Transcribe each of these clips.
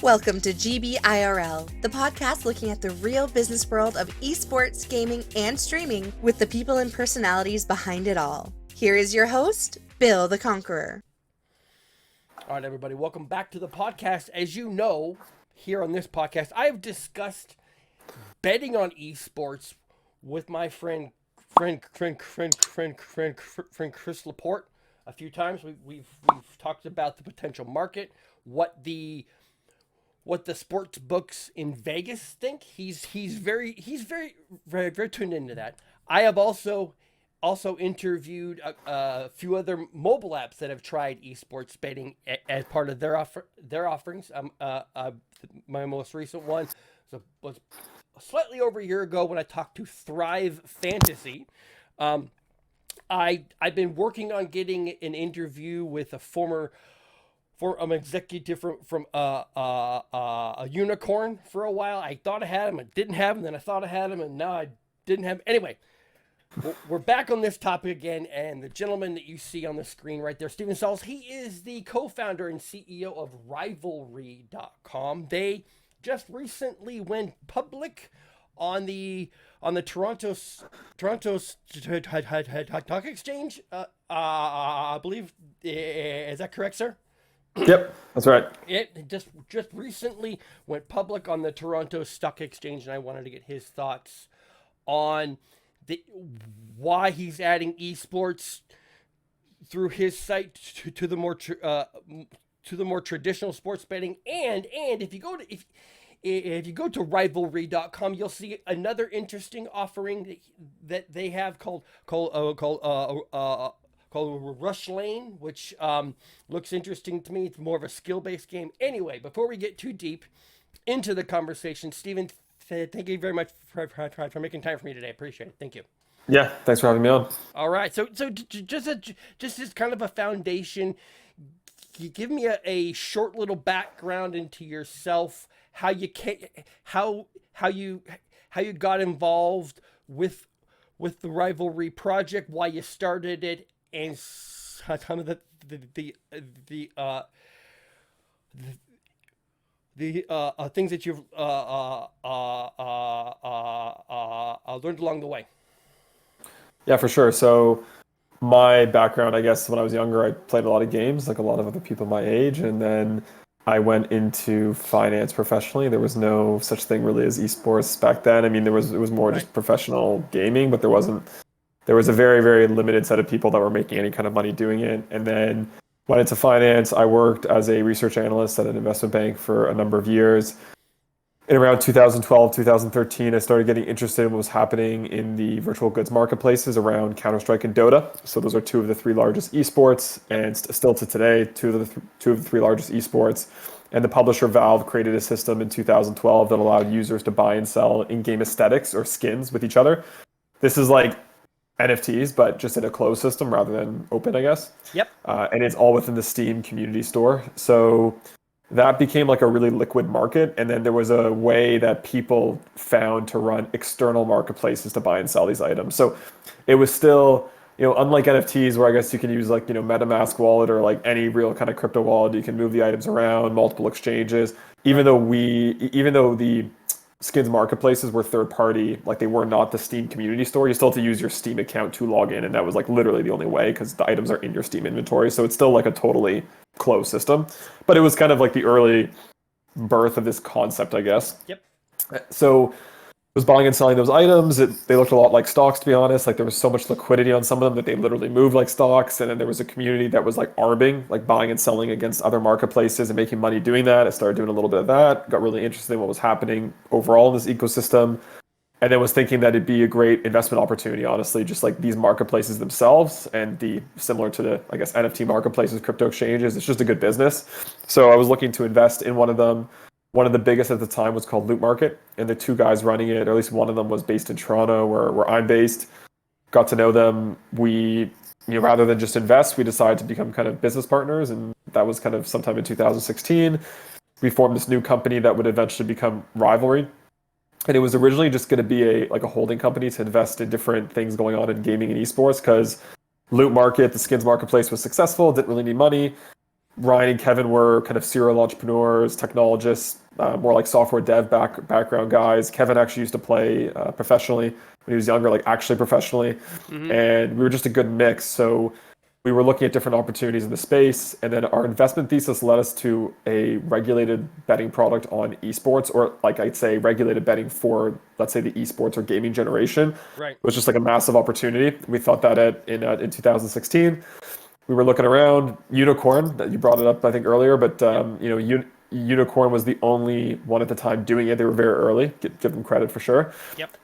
Welcome to GBIRL, the podcast looking at the real business world of esports, gaming, and streaming with the people and personalities behind it all. Here is your host, Bill the Conqueror. All right, everybody, welcome back to the podcast. As you know, here on this podcast, I have discussed betting on esports with my friend Chris Laporte a few times. We've talked about the potential market, what the sports books in Vegas think. He's very tuned into that. I have also interviewed a few other mobile apps that have tried esports betting as part of their offerings. My most recent one was slightly over a year ago when I talked to Thrive Fantasy. I've been working on getting an interview with an executive from a unicorn for a while. I thought I had him, I didn't have him, then I thought I had him, and now I didn't have him. Anyway, we're back on this topic again, and the gentleman that you see on the screen right there, Steven Salz, he is the co-founder and CEO of Rivalry.com. They just recently went public on the Toronto Stock Exchange. I believe, is that correct, sir? Yep, that's right. It just recently went public on the Toronto Stock Exchange, and I wanted to get his thoughts on why he's adding esports through his site to the more traditional sports betting. And if you go to Rivalry.com, you'll see another interesting offering that they have called Rush Lane, which looks interesting to me. It's more of a skill-based game. Anyway, before we get too deep into the conversation, Steven, thank you very much for making time for me today. I appreciate it. Thank you. Yeah, thanks for having me on. All right, so just as kind of a foundation, can you give me a short little background into yourself, how you got involved with the Rivalry project, why you started it, and some of the things that you've learned along the way. Yeah, for sure. So my background, I guess, when I was younger, I played a lot of games, like a lot of other people my age, and then I went into finance professionally. There was no such thing really as esports back then. I mean, it was more just professional gaming, but there was a very, very limited set of people that were making any kind of money doing it. And then went into finance. I worked as a research analyst at an investment bank for a number of years. In around 2012, 2013, I started getting interested in what was happening in the virtual goods marketplaces around Counter-Strike and Dota. So those are two of the three largest esports, and still to today, two of the three largest esports. And the publisher Valve created a system in 2012 that allowed users to buy and sell in-game aesthetics or skins with each other. This is like NFTs, but just in a closed system rather than open, I guess. Yep. And it's all within the Steam community store. So that became like a really liquid market. And then there was a way that people found to run external marketplaces to buy and sell these items. So it was still, unlike NFTs where I guess you can use like, MetaMask wallet or like any real kind of crypto wallet, you can move the items around, multiple exchanges. Even though the skins marketplaces were third party, like they were not the Steam community store, you still had to use your Steam account to log in, and that was like literally the only way because the items are in your Steam inventory. So it's still like a totally closed system, but it was kind of like the early birth of this concept, I guess. Yep. So I was buying and selling those items. They looked a lot like stocks, to be honest. Like there was so much liquidity on some of them that they literally moved like stocks. And then there was a community that was like arbing, like buying and selling against other marketplaces and making money doing that. I started doing a little bit of that, got really interested in what was happening overall in this ecosystem. And then was thinking that it'd be a great investment opportunity, honestly, just like these marketplaces themselves and similar to the, I guess, NFT marketplaces, crypto exchanges. It's just a good business. So I was looking to invest in one of them. One of the biggest at the time was called Loot Market, and the two guys running it, or at least one of them was based in Toronto, where I'm based. Got to know them. We, rather than just invest, we decided to become kind of business partners, and that was kind of sometime in 2016. We formed this new company that would eventually become Rivalry. And it was originally just going to be a holding company to invest in different things going on in gaming and esports, because Loot Market, the skins marketplace, was successful, didn't really need money. Ryan and Kevin were kind of serial entrepreneurs, technologists, more like software dev background guys. Kevin actually used to play professionally when he was younger, like actually professionally, and we were just a good mix. So we were looking at different opportunities in the space, and then our investment thesis led us to a regulated betting product on esports, or like I'd say regulated betting for, let's say, the esports or gaming generation. Right. It was just like a massive opportunity. We thought that in 2016. We were looking around. Unicorn, that you brought it up, I think earlier, but Unicorn was the only one at the time doing it. They were very early. Give them credit for sure. Yep.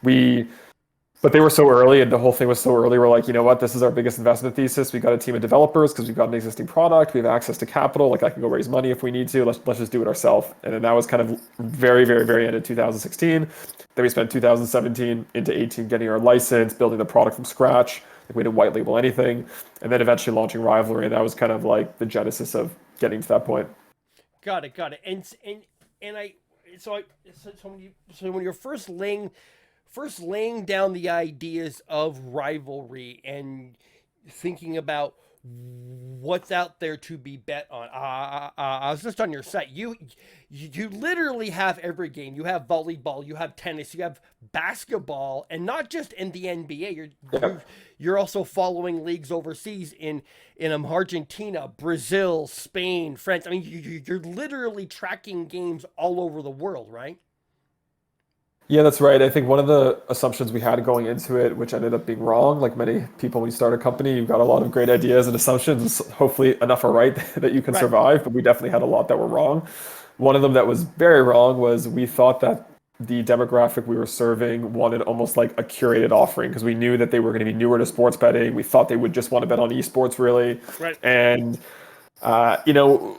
But they were so early, and the whole thing was so early. We're like, you know what? This is our biggest investment thesis. We got a team of developers because we've got an existing product. We have access to capital. Like I can go raise money if we need to. Let's just do it ourselves. And then that was kind of very, very, very end of 2016. Then we spent 2017 into 18 getting our license, building the product from scratch. Like we didn't white label anything, and then eventually launching Rivalry. And that was kind of like the genesis of getting to that point. Got it. So when you're first laying down the ideas of Rivalry and thinking about what's out there to be bet on, I was just on your site. You literally have every game. You have volleyball, you have tennis, you have basketball, and not just in the NBA. You're also following leagues overseas in Argentina, Brazil, Spain, France. I mean, you're literally tracking games all over the world, right? Yeah, that's right. I think one of the assumptions we had going into it, which ended up being wrong, like many people when you start a company, you've got a lot of great ideas and assumptions. Hopefully enough are right that you can survive, but we definitely had a lot that were wrong. One of them that was very wrong was we thought that the demographic we were serving wanted almost like a curated offering because we knew that they were going to be newer to sports betting. We thought they would just want to bet on esports really. Right. And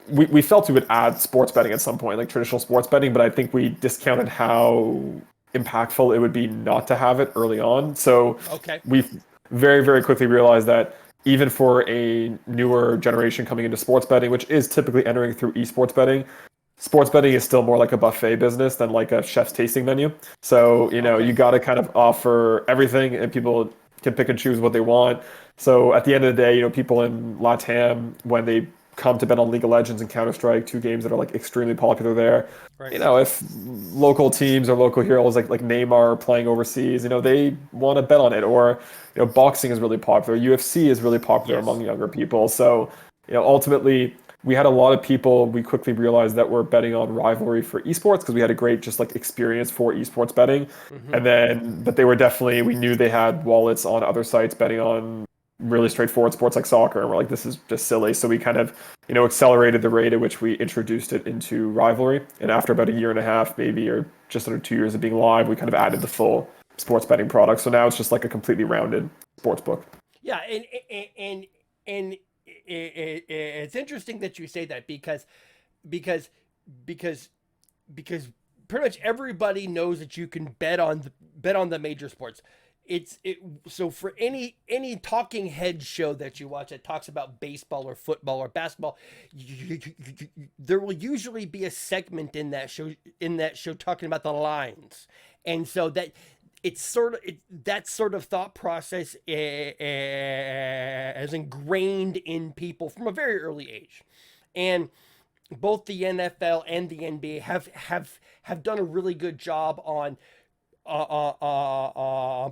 we felt we would add sports betting at some point, like traditional sports betting, but I think we discounted how impactful it would be not to have it early on. So we very, very quickly realized that even for a newer generation coming into sports betting, which is typically entering through esports betting, sports betting is still more like a buffet business than like a chef's tasting menu. So, you got to kind of offer everything and people can pick and choose what they want. So at the end of the day, people in LATAM, when they come to bet on League of Legends and Counter-Strike, two games that are like extremely popular there. Right. If local teams or local heroes like Neymar are playing overseas, they want to bet on it. Or boxing is really popular. UFC is really popular among younger people. So ultimately, we had a lot of people. We quickly realized that we're betting on Rivalry for esports because we had a great just like experience for esports betting. And then, but they were definitely, we knew they had wallets on other sites betting on really straightforward sports like soccer, and we're like, this is just silly. So we kind of accelerated the rate at which we introduced it into Rivalry, and after about a year and a half maybe, or just under 2 years of being live, we kind of added the full sports betting product. So now it's just like a completely rounded sports book. Yeah. And it's interesting that you say that because pretty much everybody knows that you can bet on the major sports. So for any talking head show that you watch that talks about baseball or football or basketball, there will usually be a segment in that show talking about the lines, and so that that sort of thought process is ingrained in people from a very early age, and both the NFL and the NBA have done a really good job on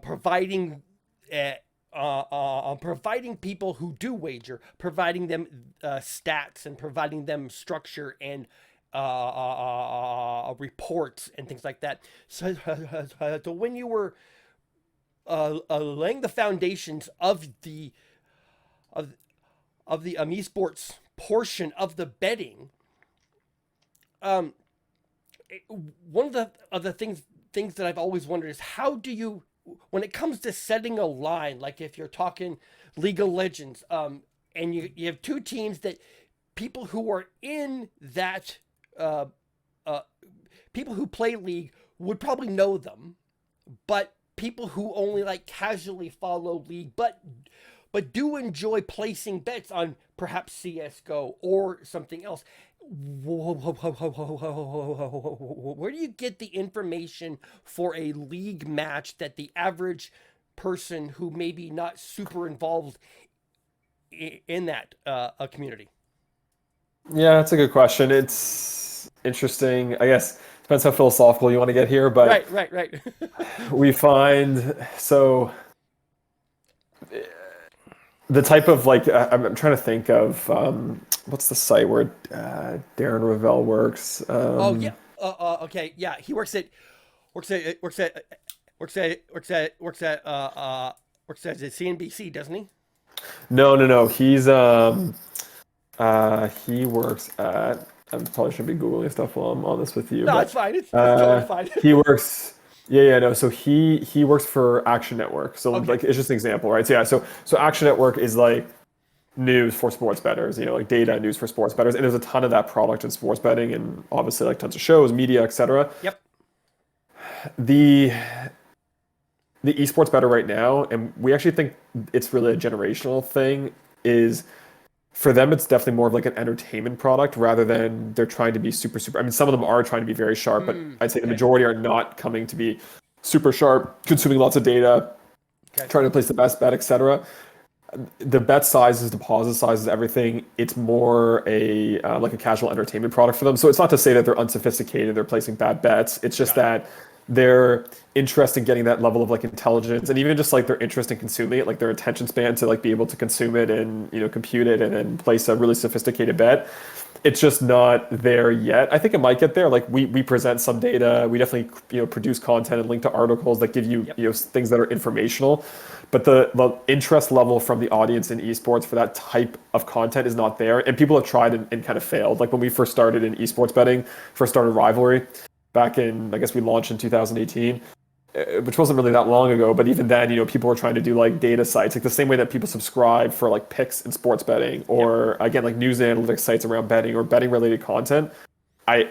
providing people who do wager, providing them stats and providing them structure and reports and things like that. So when you were laying the foundations of the esports portion of the betting, one of the other things that I've always wondered is how do you, when it comes to setting a line, like if you're talking League of Legends, and you have two teams that people who are in that, people who play League would probably know them, but people who only like casually follow League, but do enjoy placing bets on perhaps CSGO or something else. Where do you get the information for a League match that the average person who maybe not super involved in that community? Yeah, that's a good question. It's interesting. I guess depends how philosophical you want to get here, but Right. we find so the type of like I'm trying to think of what's the site where Darren Ravel works. Oh yeah. Okay. Yeah. He works at works at works at works at works at works at CNBC, doesn't he? No. He works at. I probably shouldn't be googling stuff while I'm on this with you, No, it's but fine. It's totally fine. he works. Yeah. No. So he works for Action Network. So Okay. like it's just an example, right? So yeah. So Action Network is like news for sports bettors, like data news for sports bettors, and there's a ton of that product in sports betting, and obviously like tons of shows, media, etc. Yep. The the esports better right now, and we actually think it's really a generational thing, is for them it's definitely more of like an entertainment product rather than they're trying to be super. I mean, some of them are trying to be very sharp, but I'd say the Okay. majority are not coming to be super sharp, consuming lots of data, Okay. trying to place the best bet, etc. The bet sizes, deposit sizes, everything. It's more a like a casual entertainment product for them. So it's not to say that they're unsophisticated, they're placing bad bets. It's just Got it. that their interest in getting that level of like intelligence, and even just like their interest in consuming it, like their attention span to like be able to consume it and compute it and then place a really sophisticated bet. It's just not there yet. I think it might get there. Like we present some data. We definitely produce content and link to articles that give you Yep. things that are informational. But the interest level from the audience in esports for that type of content is not there. And people have tried and kind of failed. Like when we first started in esports betting, first started Rivalry back in, I guess we launched in 2018, which wasn't really that long ago. But even then, people were trying to do like data sites, like the same way that people subscribe for like picks in sports betting, or again, like news and analytics sites around betting or betting related content. I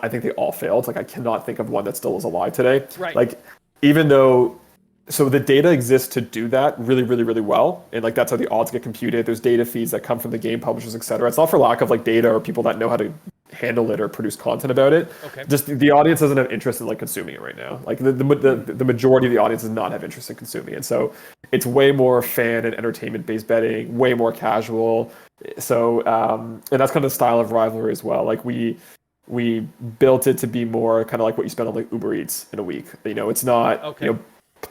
think they all failed. Like I cannot think of one that still is alive today. Right. Like even though, so the data exists to do that really well, and like that's how the odds get computed. There's data feeds that come from the game publishers, etc. It's not for lack of like data or people that know how to handle it or produce content about it. Okay. Just the audience doesn't have interest in like consuming it right now. Like the majority of the audience does not have interest in consuming it. So it's way more fan and entertainment based betting, way more casual. So and that's kind of the style of Rivalry as well. Like we built it to be more kind of like what you spend on like Uber Eats in a week. It's not Okay.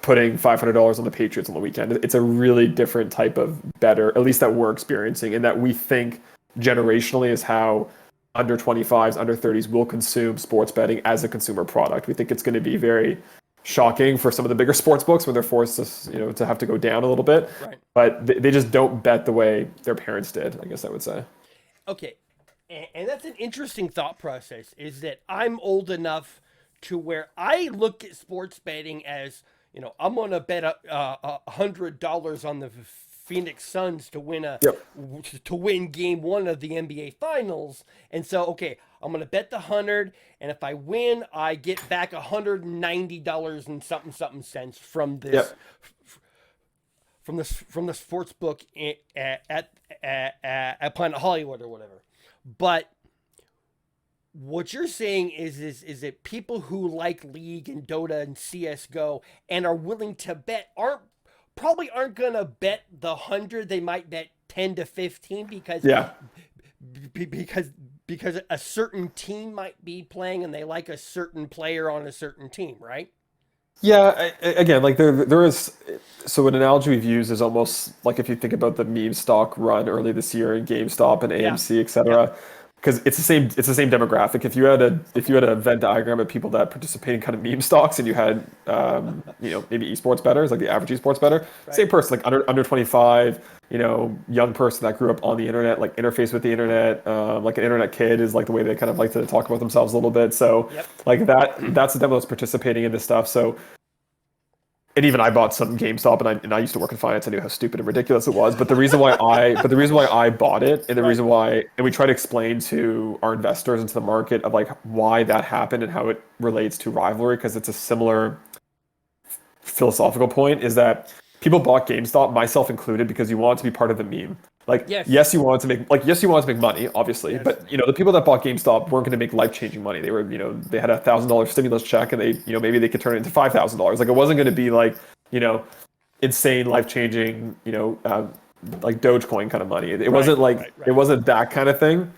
Putting $500 on the Patriots on the weekend. It's a really different type of better, at least that we're experiencing, and that we think generationally is how under 25s, under 30s will consume sports betting as a consumer product. We think it's going to be very shocking for some of the bigger sports books when they're forced to, to have to go down a little bit. Right. But they just don't bet the way their parents did, I guess I would say. Okay. And that's an interesting thought process, is that I'm old enough to where I look at sports betting as, I'm going to bet $100 on the Phoenix Suns to win game 1 of the NBA Finals. And so, okay, I'm going to bet the 100, and if I win, I get back $190 and something cents from this from the sports book at Planet Hollywood or whatever. But what you're saying is that people who like League and Dota and CS:GO and are willing to bet probably aren't gonna bet the 100. They might bet 10 to 15 because because a certain team might be playing and they like a certain player on a certain team, right? Yeah, again, like there is. So an analogy we've used is almost like if you think about the meme stock run early this year in GameStop and AMC, etc. Because it's the same demographic. If you had a Venn diagram of people that participate in kind of meme stocks, and you had maybe esports bettors, like the average esports bettor, same person, like under 25, young person that grew up on the internet, like interface with the internet, like an internet kid is like the way they kind of like to talk about themselves a little bit. So like that's the demo that's participating in this stuff. So. And even I bought some GameStop, and I used to work in finance. I knew how stupid and ridiculous it was. But the reason why I bought it, and the reason why, and we try to explain to our investors and to the market of like why that happened and how it relates to Rivalry, because it's a similar philosophical point, is that people bought GameStop, myself included, because you want to be part of the meme. Like, yes, you want to make money, obviously, but the people that bought GameStop weren't going to make life-changing money. They were, they had $1,000 stimulus check, and they, maybe they could turn it into $5,000. Like, it wasn't going to be like, insane, life-changing, like Dogecoin kind of money. It wasn't like it wasn't that kind of thing.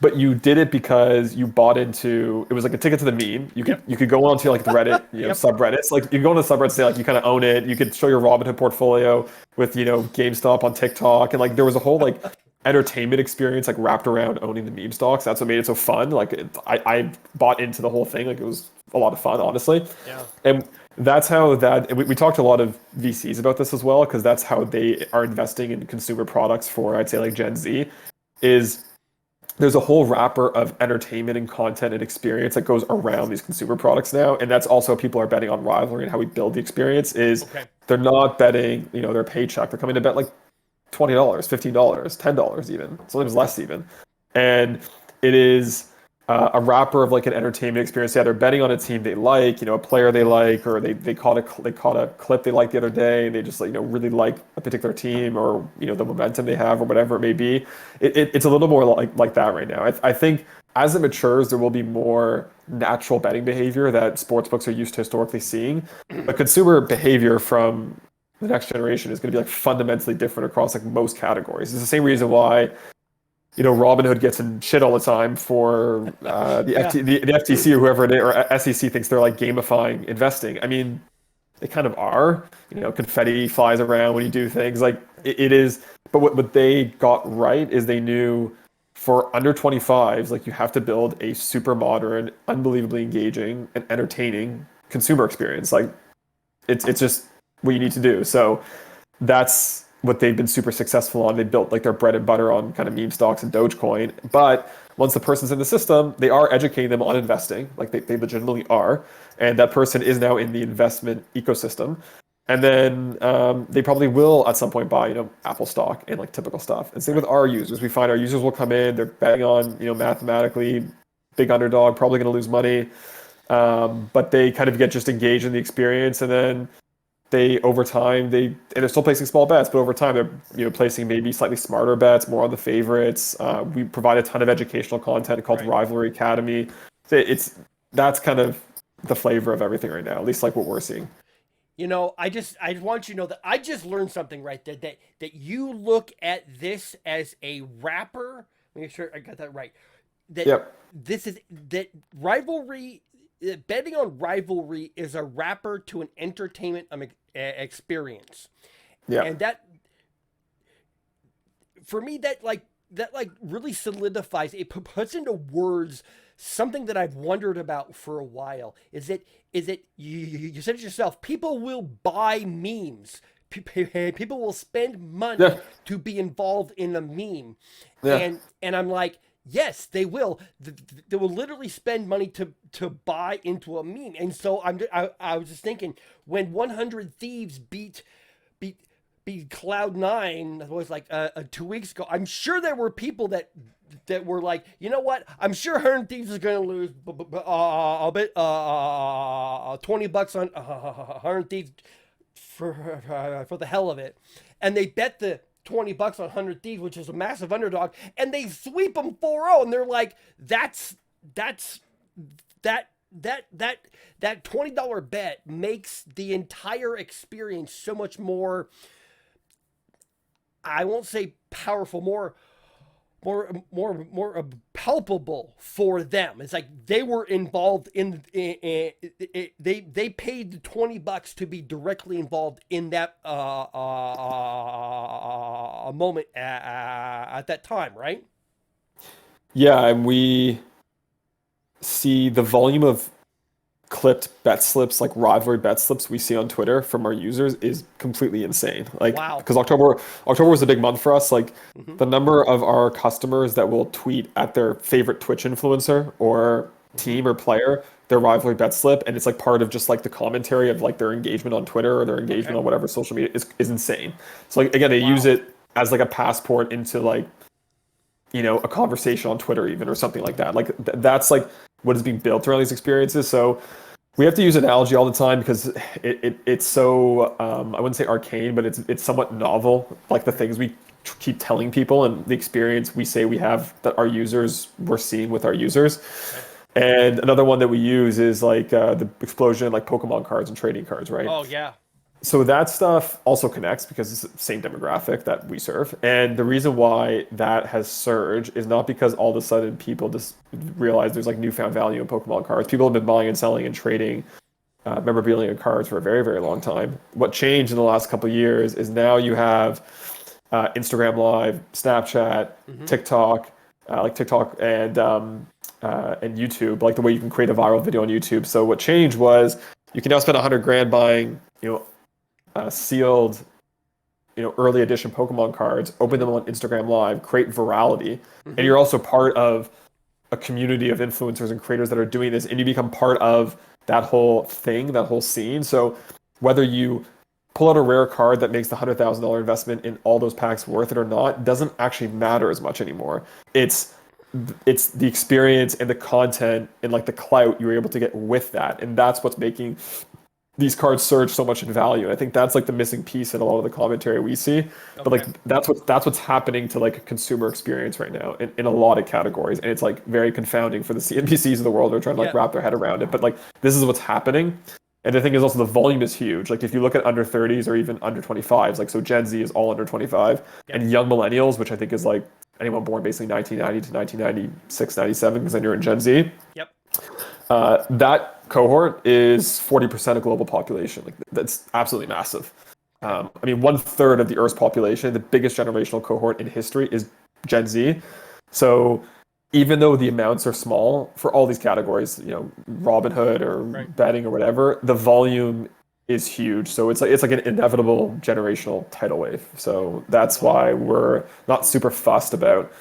but you did it because you bought into it was like a ticket to the meme. You could go onto like the Reddit, subreddits. Like you go on the subreddits, say like you kind of own it. You could show your Robinhood portfolio with GameStop on TikTok, and like there was a whole like entertainment experience like wrapped around owning the meme stocks. That's what made it so fun. Like I bought into the whole thing. Like it was a lot of fun, honestly. Yeah. And that's how that we talked to a lot of VCs about this as well, because that's how they are investing in consumer products for, I'd say, like Gen Z, is there's a whole wrapper of entertainment and content and experience that goes around these consumer products now. And that's also people are betting on Rivalry and how we build the experience is they're not betting, their paycheck. They're coming to bet like $20, $15, $10 even, sometimes less even. And it is a wrapper of like an entertainment experience. Yeah, they're betting on a team they like, a player they like, or they caught a clip they liked the other day, and they just really like a particular team, or the momentum they have, or whatever it may be. It's a little more like that right now. I think as it matures, there will be more natural betting behavior that sportsbooks are used to historically seeing, but consumer behavior from the next generation is going to be like fundamentally different across like most categories. It's the same reason why Robinhood gets in shit all the time for the FTC or whoever it is, or SEC thinks they're like gamifying investing. I mean, they kind of are. Confetti flies around when you do things. Like it is. But what they got right is they knew for under 25s, like you have to build a super modern, unbelievably engaging, and entertaining consumer experience. Like it's just what you need to do. So that's what they've been super successful on. They built like their bread and butter on kind of meme stocks and Dogecoin. But once the person's in the system, they are educating them on investing. Like they legitimately are. And that person is now in the investment ecosystem. And then they probably will at some point buy, Apple stock and like typical stuff. And same with our users. We find our users will come in, they're betting on, mathematically big underdog, probably going to lose money. But they kind of get just engaged in the experience, and then over time they're still placing small bets, but over time they're placing maybe slightly smarter bets, more on the favorites. We provide a ton of educational content called Rivalry Academy. So that's kind of the flavor of everything right now, at least like what we're seeing. I just want you to know that I just learned something right there, that you look at this as a wrapper. Make sure I got that right. That Rivalry, betting on Rivalry is a wrapper to an entertainment experience. Yeah. And that, for me, that really solidifies, it puts into words something that I've wondered about for a while. Is it you said it yourself, people will buy memes. People will spend money to be involved in a meme. Yeah. And I'm like, yes, they will. They will literally spend money to buy into a meme. And so I was just thinking, when 100 Thieves beat Cloud9, it was like 2 weeks ago, I'm sure there were people that were like, you know what? I'm sure 100 Thieves is going to lose. I'll bet $20 on 100 Thieves for the hell of it. And they bet the $20 on 100 Thieves, which is a massive underdog, and they sweep them 4-0, and they're like, that $20 bet makes the entire experience so much more, I won't say powerful, more palpable for them. It's like they were involved in they paid the $20 to be directly involved in that moment at that time, right? Yeah, and we see the volume of clipped bet slips, like rivalry bet slips we see on Twitter from our users is completely insane. Like, wow. Because October was a big month for us. Like the number of our customers that will tweet at their favorite Twitch influencer or team or player their rivalry bet slip, and it's like part of just like the commentary of like their engagement on Twitter or their engagement on whatever social media is insane. So like, again, they use it as like a passport into like, a conversation on Twitter even, or something like that. Like that's like what is being built around these experiences. So we have to use analogy all the time because it's so I wouldn't say arcane, but it's somewhat novel. Like the things we keep telling people and the experience we say we have that our users we're seeing with our users. And another one that we use is like the explosion in like Pokemon cards and trading cards, right? Oh yeah. So that stuff also connects because it's the same demographic that we serve. And the reason why that has surged is not because all of a sudden people just realize there's like newfound value in Pokemon cards. People have been buying and selling and trading memorabilia cards for a very, very long time. What changed in the last couple of years is now you have Instagram Live, Snapchat, TikTok, like TikTok and YouTube, like the way you can create a viral video on YouTube. So what changed was you can now spend $100,000 buying, sealed, early edition Pokemon cards, open them on Instagram Live, create virality, and you're also part of a community of influencers and creators that are doing this, and you become part of that whole thing, that whole scene. So whether you pull out a rare card that makes the $100,000 investment in all those packs worth it or not doesn't actually matter as much anymore. It's the experience and the content and like the clout you're able to get with that, and that's what's making these cards surge so much in value. And I think that's like the missing piece in a lot of the commentary we see. Okay. But like that's what's happening to like a consumer experience right now in a lot of categories. And it's like very confounding for the CNBCs of the world who are trying to like wrap their head around it. But like this is what's happening. And the thing is also the volume is huge. Like if you look at under 30s or even under 25s, like so Gen Z is all under 25, and young millennials, which I think is like anyone born basically 1990 to 1996, 97, because then you're in Gen Z. Yep. That cohort is 40% of global population. Like that's absolutely massive. I mean, 1/3 of the Earth's population, the biggest generational cohort in history, is Gen Z. So even though the amounts are small for all these categories, Robinhood or betting or whatever, the volume is huge. So it's like an inevitable generational tidal wave. So that's why we're not super fussed about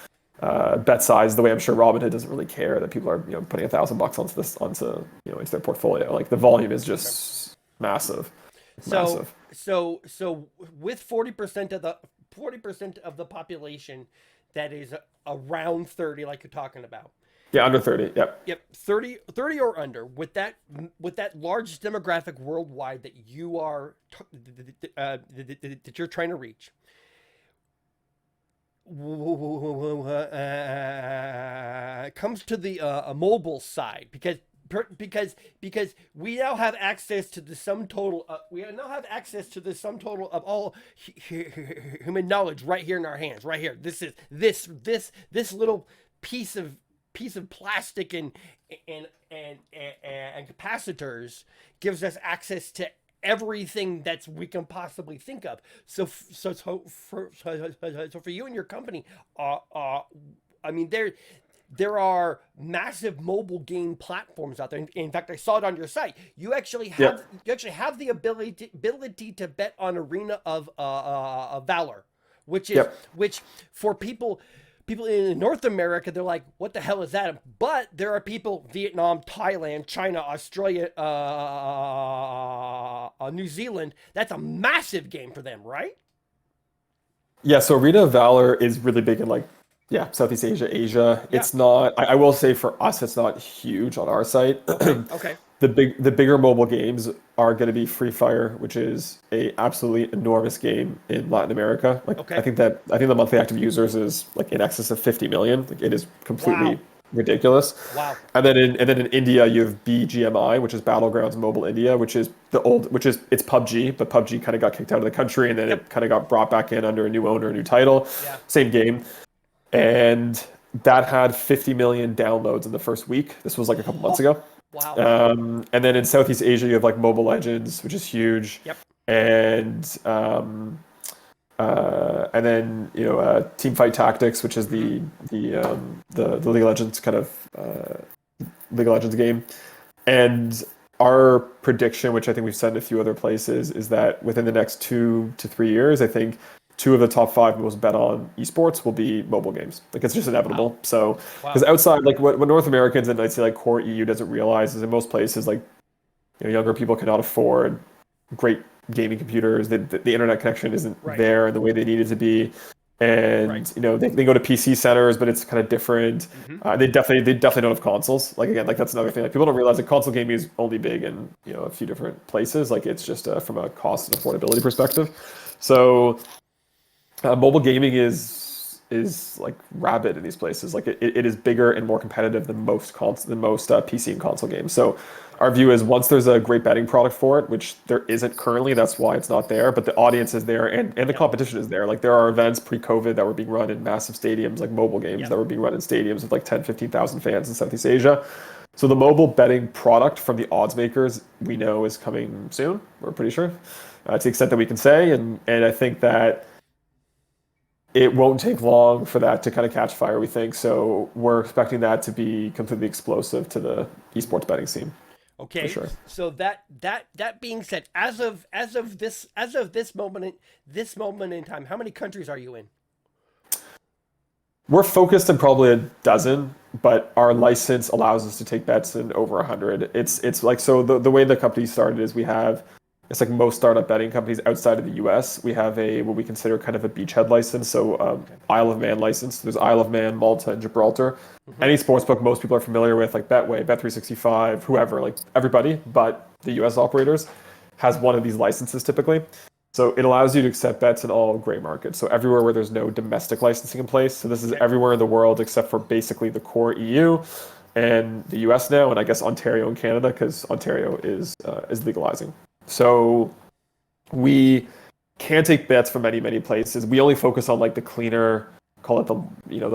bet size, the way I'm sure Robinhood doesn't really care that people are putting $1,000 onto their portfolio. Like the volume is just massive. So with 40% of the population that is around 30, like you're talking about. Yeah, under 30. Yep. 30 or under, with that large demographic worldwide that you are that you're trying to reach. Comes to the mobile side because we now have access to the sum total. We now have access to the sum total of all human knowledge right here in our hands. Right here. This is this little piece of plastic and capacitors gives us access to everything that we can possibly think of. So for you and your company, I mean, there are massive mobile game platforms out there. In fact, I saw it on your site. You actually have the ability to bet on Arena of Valor, which for people in North America, they're like, what the hell is that? But there are people, Vietnam, Thailand, China, Australia, New Zealand, that's a massive game for them, right? Yeah, so Arena of Valor is really big in like, Southeast Asia. Yeah. It's not, I will say for us, it's not huge on our site. Okay. The bigger mobile games are going to be Free Fire, which is a absolutely enormous game in Latin America. Like I think the monthly active users is like in excess of 50 million. Like it is completely ridiculous. Wow. And then in India you have BGMI, which is Battlegrounds Mobile India, which is it's PUBG, but PUBG kind of got kicked out of the country and then it kind of got brought back in under a new owner, a new title. Yeah. Same game. And that had 50 million downloads in the first week. This was like a couple months ago. Wow. And then in Southeast Asia, you have like Mobile Legends, which is huge. Yep. And then Teamfight Tactics, which is the League of Legends kind of League of Legends game. And our prediction, which I think we've said in a few other places, is that within the next 2 to 3 years, I think 2 of the top 5 most bet on esports will be mobile games. Like it's just inevitable. Wow. So, because outside, like what North Americans and I'd say like core EU doesn't realize is in most places, like younger people cannot afford great gaming computers. The internet connection isn't there in the way they need it to be, and they go to PC centers, but it's kind of different. They definitely don't have consoles. Like again, like that's another thing. Like people don't realize that console gaming is only big in a few different places. Like it's just from a cost and affordability perspective. So. Mobile gaming is is like rabid in these places. Like it is bigger and more competitive than most PC and console games. So our view is once there's a great betting product for it, which there isn't currently, that's why it's not there, but the audience is there and the competition is there. Like there are events pre-COVID that were being run in massive stadiums, like mobile games that were being run in stadiums with like 10, 15,000 fans in Southeast Asia. So the mobile betting product from the odds makers we know is coming soon. We're pretty sure, to the extent that we can say, and I think that it won't take long for that to kind of catch fire. We think so. We're expecting that to be completely explosive to the esports betting scene. Okay, for sure. So that being said, as of this moment in time, how many countries are you in? We're focused in probably a dozen, but our license allows us to take bets in over 100. It's like, so the way the company started is it's like most startup betting companies outside of the US, we have what we consider kind of a beachhead license. So Isle of Man license. There's Isle of Man, Malta, and Gibraltar. Mm-hmm. Any sportsbook most people are familiar with, like Betway, Bet365, whoever, like everybody, but the US operators has one of these licenses typically. So it allows you to accept bets in all gray markets. So everywhere where there's no domestic licensing in place. So this is everywhere in the world except for basically the core EU and the US now, and I guess Ontario and Canada, because Ontario is legalizing. So we can take bets from many, many places. We only focus on like the cleaner, call it the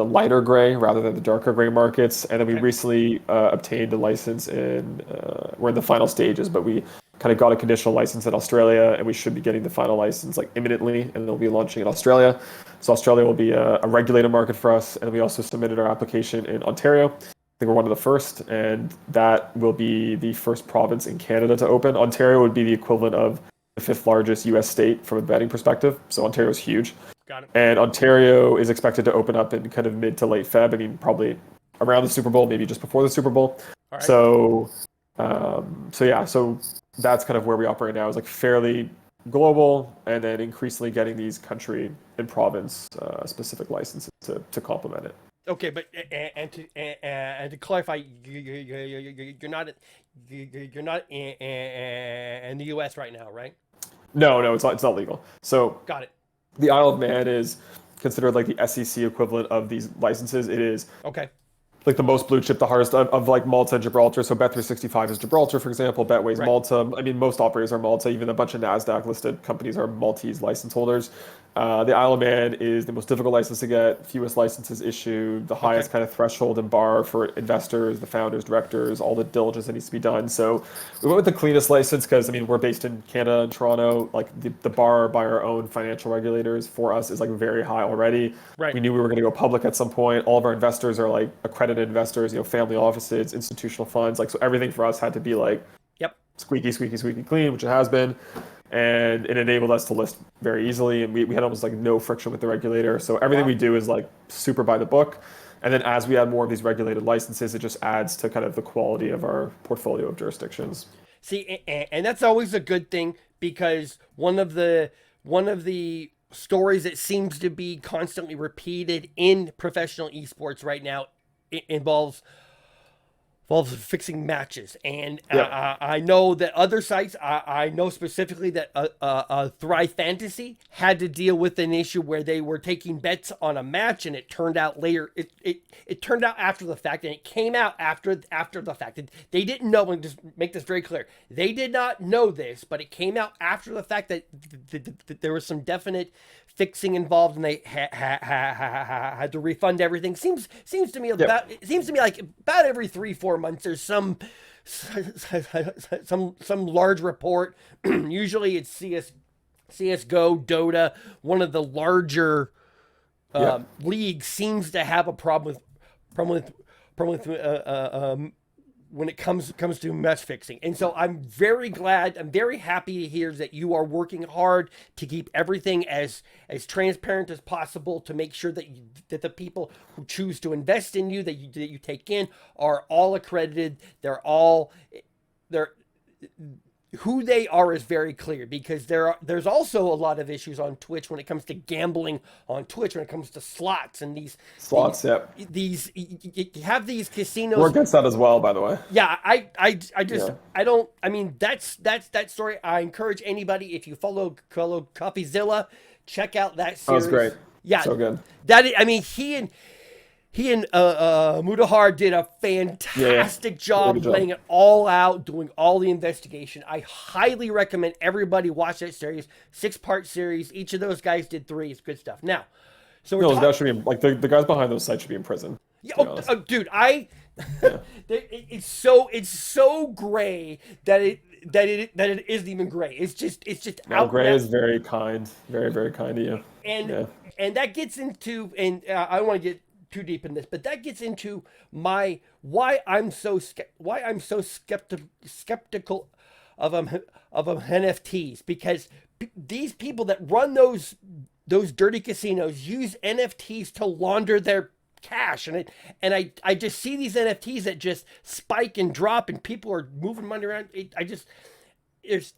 lighter gray rather than the darker gray markets. And then we recently obtained a license we're in the final stages, but we kind of got a conditional license in Australia, and we should be getting the final license like imminently, and they'll be launching in Australia. So Australia will be a regulated market for us, and we also submitted our application in Ontario. I think we're one of the first, and that will be the first province in Canada to open. Ontario would be the equivalent of the 5th largest U.S. state from a betting perspective. So Ontario is huge. Got it. And Ontario is expected to open up in kind of mid to late Feb. I mean, probably around the Super Bowl, maybe just before the Super Bowl. All right. So that's kind of where we operate now, is like fairly global, and then increasingly getting these country and province specific licenses to complement it. Okay, but and to clarify, you're not in the U.S. right now, right? No, it's not legal. So got it. The Isle of Man is considered like the SEC equivalent of these licenses. It is okay. Like the most blue chip, the hardest of like Malta and Gibraltar. So Bet365 is Gibraltar, for example. Betway's Malta. I mean, most operators are Malta. Even a bunch of NASDAQ listed companies are Maltese license holders. The Isle of Man is the most difficult license to get, fewest licenses issued, the highest kind of threshold and bar for investors, the founders, directors, all the diligence that needs to be done. So we went with the cleanest license because, I mean, we're based in Canada and Toronto. Like the bar by our own financial regulators for us is like very high already. Right. We knew we were going to go public at some point. All of our investors are like accredited investors, family offices, institutional funds. Like, so everything for us had to be like squeaky clean, which it has been. And it enabled us to list very easily, and we had almost like no friction with the regulator. So everything we do is like super by the book. And then as we add more of these regulated licenses, it just adds to kind of the quality of our portfolio of jurisdictions. See, and that's always a good thing, because one of the stories that seems to be constantly repeated in professional esports right now involves fixing matches. And I know that other sites, I know specifically that Thrive Fantasy had to deal with an issue where they were taking bets on a match, and it turned out later, it turned out after the fact, and it came out after the fact. They didn't know, and just make this very clear, they did not know this, but it came out after the fact that there was some definite fixing involved, and they had to refund everything. Seems to me like about every 3-4 months there's some large report. Usually it's CS:GO, Dota, one of the larger leagues seems to have a problem with when it comes to match fixing. And so I'm very happy to hear that you are working hard to keep everything as transparent as possible, to make sure that the people who choose to invest in you, that you take in, are all accredited. Who they are is very clear, because there's also a lot of issues on Twitch when it comes to gambling on Twitch, when it comes to slots and these you have these casinos. We're against that as well, by the way. Yeah, that's that story. I encourage anybody, if you follow CoffeeZilla, check out that series. That was great. Yeah, So good. I mean, he and Mudahar did a fantastic job Really good job. laying it all out, doing all the investigation. I highly recommend everybody watch that series, 6-part series. Each of those guys did 3. It's good stuff. Now, so we're No, those talking. guys should be like the guys behind those sites should be in prison. Yeah, To be honest. dude, Yeah. it's so gray that it isn't even gray. It's just No, out Gray now. is very kind, very very kind to you. and Yeah. and that gets into, and I don't want to get too deep in this, but that gets into why I'm so skeptical of NFTs, because these people that run those dirty casinos use NFTs to launder their cash, and I just see these NFTs that just spike and drop, and people are moving money around. There's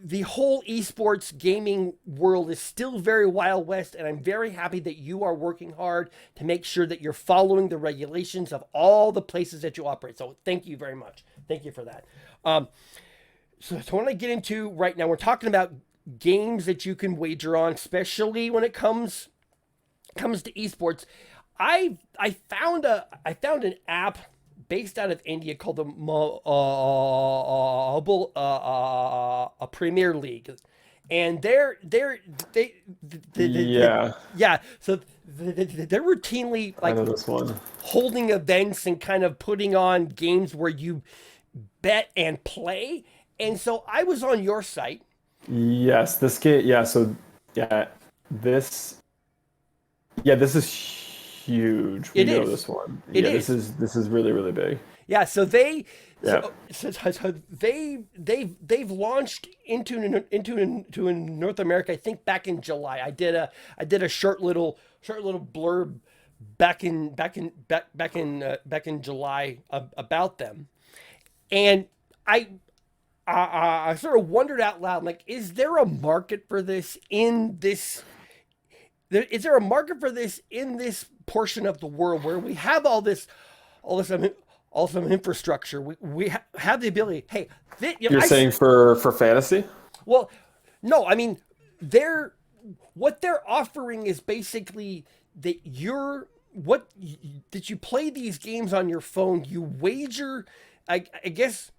the whole esports gaming world is still very Wild West, and I'm very happy that you are working hard to make sure that you're following the regulations of all the places that you operate. So thank you very much. Thank you for that. So I want to get into right now. We're talking about games that you can wager on, especially when it comes to esports. I found an app based out of India called the Premier League, and they're Yeah. So they're routinely I like know this one. holding events and kind of putting on games where you bet and play. And so I was on your site. Yes, this game. Yeah, so yeah, this. Yeah, this is huge. We It know is. this one. It Yeah, is. this is really really big. Yeah, so they've launched into North America. I think back in July. I did a short little blurb back in July about them, and I sort of wondered out loud, like, is there a market for this in this? Is there a market for this in this portion of the world where we have all this infrastructure? We have the ability. Hey, You're saying for fantasy? well, no, I mean, what they're offering is basically that that you play these games on your phone. You wager. I guess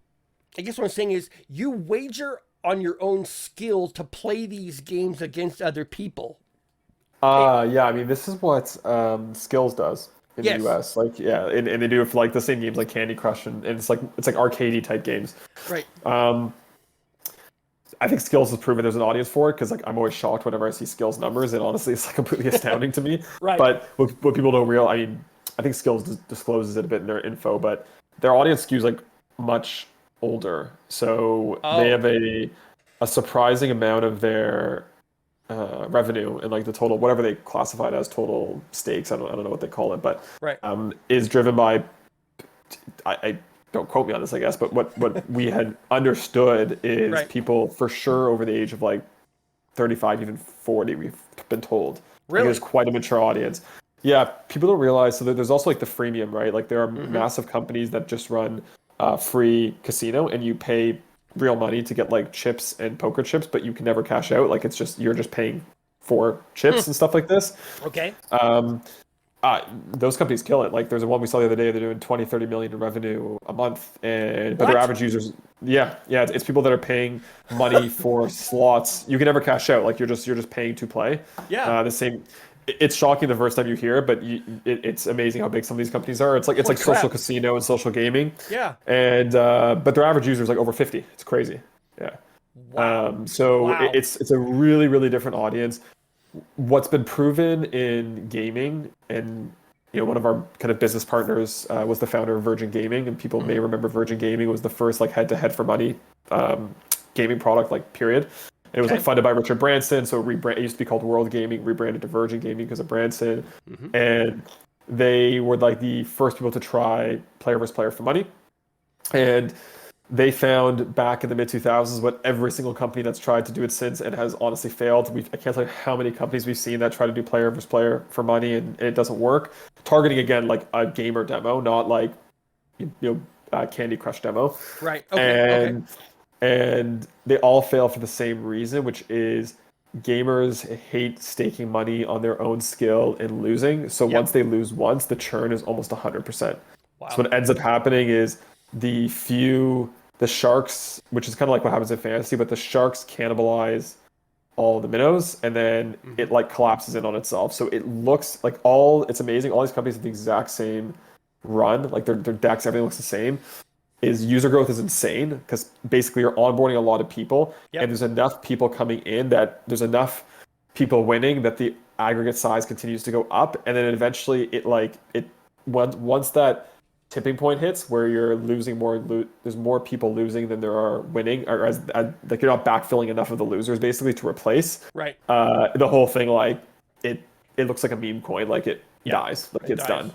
what I'm saying is you wager on your own skill to play these games against other people. Yeah, I mean, this is what Skills does in Yes. the US. Like, yeah, and they do it for like the same games like Candy Crush, and it's like arcadey type games. Right. I think Skills has proven there's an audience for it, because like I'm always shocked whenever I see Skills numbers, and honestly, it's like completely astounding to me. Right. But what people don't realize, I mean, I think Skills discloses it a bit in their info, but their audience skews like much older, so they have a surprising amount of their revenue and like the total, whatever they classify it as, total stakes. I don't know what they call it, but Right. Is driven by. I don't quote me on this, I guess, but what we had understood is Right. people for sure over the age of like 35, even 40. We've been told. Really? There's quite a mature audience. Yeah, people don't realize. So there's also like the freemium, right? Like there are massive companies that just run free casino, and you pay real money to get like chips and poker chips, but you can never cash out. Like you're just paying for chips and stuff like this. Okay. Those companies kill it. Like there's one we saw the other day, they're doing 20-30 million in revenue a month, but What? their average users, it's people that are paying money for slots. You can never cash out. Like you're just paying to play. Yeah. The same. It's shocking the first time you hear it, but it's amazing how big some of these companies are. It's like Holy social crap. casino and social gaming. Yeah. And but their average user is like over 50. It's crazy. Yeah. Wow. So Wow. it's a really really different audience. What's been proven in gaming, and one of our kind of business partners was the founder of Virgin Gaming, and people may remember Virgin Gaming was the first like head-to-head for money gaming product, like period. And it was like funded by Richard Branson, so it used to be called World Gaming, rebranded to Virgin Gaming because of Branson, and they were like the first people to try player versus player for money, and they found back in the mid-2000s what every single company that's tried to do it since and has honestly failed. I can't tell you how many companies we've seen that try to do player versus player for money, and it doesn't work. Targeting, again, like a gamer demo, not like Candy Crush demo. Right. Okay. And they all fail for the same reason, which is gamers hate staking money on their own skill and losing. So Yep. once they lose once, the churn is almost 100%. Wow. So what ends up happening is the sharks, which is kind of like what happens in fantasy, but the sharks cannibalize all the minnows, and then it like collapses in on itself. So it looks like it's amazing. All these companies have the exact same run, like their decks, everything looks the same. User growth is insane because basically you're onboarding a lot of people, Yep. and there's enough people coming in that there's enough people winning that the aggregate size continues to go up, and then eventually once that tipping point hits where you're losing there's more people losing than there are winning, or like you're not backfilling enough of the losers basically to replace. Right. The whole thing, like it looks like a meme coin, like it dies, like it's dies. done.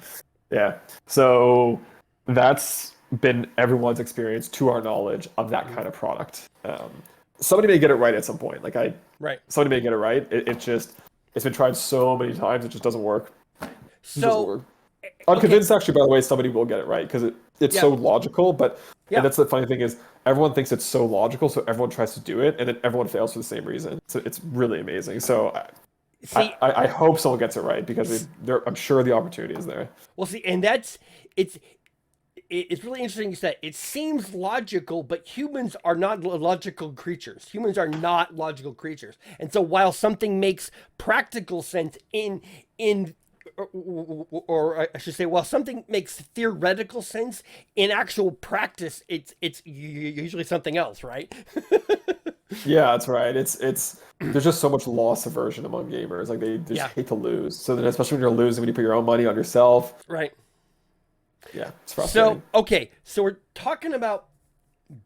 Yeah. So that's been everyone's experience, to our knowledge, of that kind of product. Somebody may get it right at some point. Somebody may get it right. It's been tried so many times, it just doesn't work. So I'm convinced, actually, by the way, somebody will get it right because it's so logical. But and that's the funny thing is everyone thinks it's so logical, so everyone tries to do it, and then everyone fails for the same reason. So it's really amazing. So I hope someone gets it right because I'm sure the opportunity is there. Well, see, and it's really interesting you said it seems logical, but humans are not logical creatures. Humans are not logical creatures. And so while something makes practical sense or I should say, while something makes theoretical sense, in actual practice, it's usually something else, right? Yeah, that's right. There's just so much loss aversion among gamers. Like they just hate to lose. So then, especially when you're losing, when you put your own money on yourself. Right. Yeah, it's frustrating. So we're talking about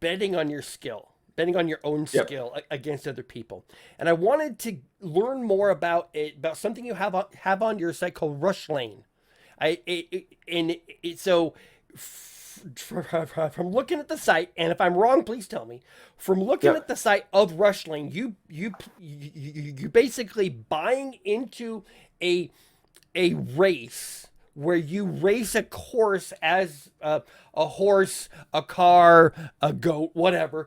betting on your skill, betting on your own skill against other people. And I wanted to learn more about something you have on your site called Rush Lane. From looking at the site, and if I'm wrong, please tell me. From looking at the site of Rush Lane, you basically buying into a race where you race a course as a horse, a car, a goat, whatever,